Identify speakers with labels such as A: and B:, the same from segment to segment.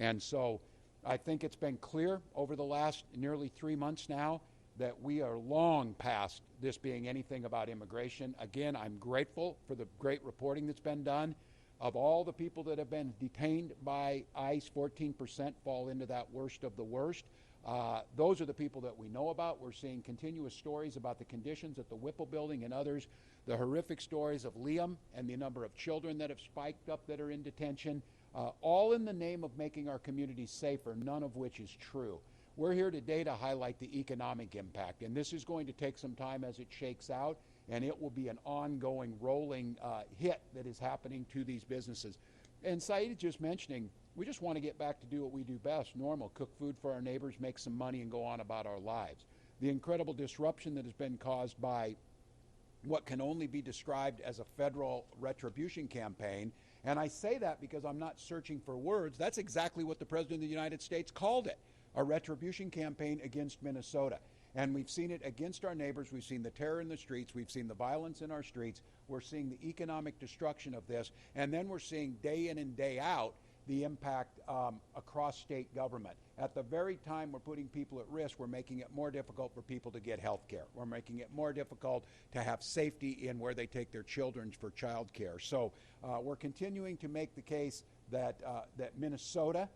A: And so I think it's been clear over the last nearly 3 months now that we are long past this being anything about immigration. Again, I'm grateful for the great reporting that's been done. Of all the people that have been detained by ICE, 14% fall into that worst of the worst. Those are the people that we know about. We're seeing continuous stories about the conditions at the Whipple building and others, the horrific stories of Liam and the number of children that have spiked up that are in detention, all in the name of making our communities safer, none of which is true. We're here today to highlight the economic impact, and this is going to take some time as it shakes out, and it will be an ongoing rolling hit that is happening to these businesses. And Saeed just mentioning, we just want to get back to do what we do best, normal, cook food for our neighbors, make some money, and go on about our lives. The incredible disruption that has been caused by what can only be described as a federal retribution campaign, and I say that because I'm not searching for words. That's exactly what the President of the United States called it, a retribution campaign against Minnesota. And we've seen it against our neighbors. We've seen the terror in the streets. We've seen the violence in our streets. We're seeing the economic destruction of this. And then we're seeing day in and day out the impact across state government. At the very time we're putting people at risk, we're making it more difficult for people to get health care. We're making it more difficult to have safety in where they take their children for child care. So we're continuing to make the case that Minnesota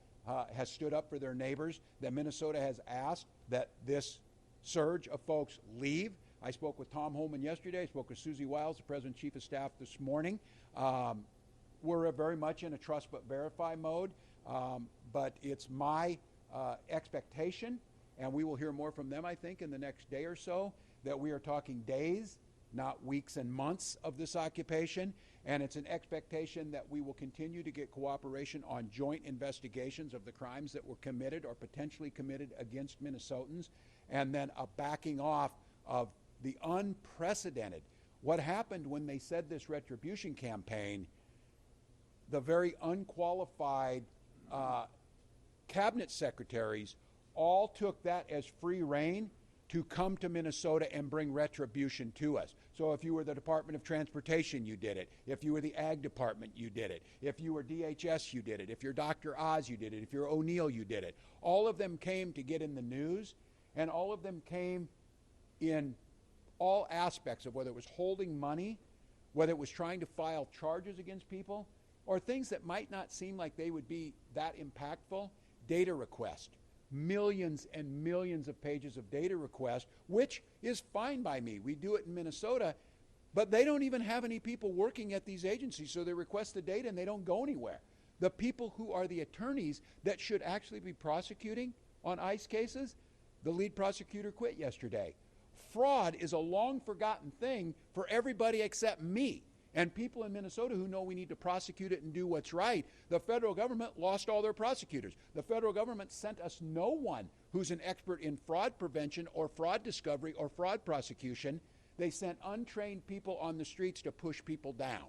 A: has stood up for their neighbors, that Minnesota has asked that this surge of folks leave. I spoke with Tom Holman yesterday. I spoke with Susie Wiles, the President's Chief of Staff, this morning. We're very much in a trust but verify mode, but it's my expectation, and we will hear more from them, I think, in the next day or so, that we are talking days, not weeks and months of this occupation, and it's an expectation that we will continue to get cooperation on joint investigations of the crimes that were committed or potentially committed against Minnesotans, and then a backing off of the unprecedented. What happened when they said this retribution campaign, the very unqualified cabinet secretaries all took that as free rein to come to Minnesota and bring retribution to us. So if you were the Department of Transportation, you did it. If you were the Ag Department, you did it. If you were DHS, you did it. If you're Dr. Oz, you did it. If you're O'Neill, you did it. All of them came to get in the news, and all of them came in all aspects of whether it was holding money, whether it was trying to file charges against people, or things that might not seem like they would be that impactful. Data request, millions and millions of pages of data request, which is fine by me. We do it in Minnesota, but they don't even have any people working at these agencies, so they request the data and they don't go anywhere. The people who are the attorneys that should actually be prosecuting on ICE cases, the lead prosecutor quit yesterday. Fraud is a long forgotten thing for everybody except me. And people in Minnesota who know we need to prosecute it and do what's right. The federal government lost all their prosecutors. The federal government sent us no one who's an expert in fraud prevention or fraud discovery or fraud prosecution. They sent untrained people on the streets to push people down.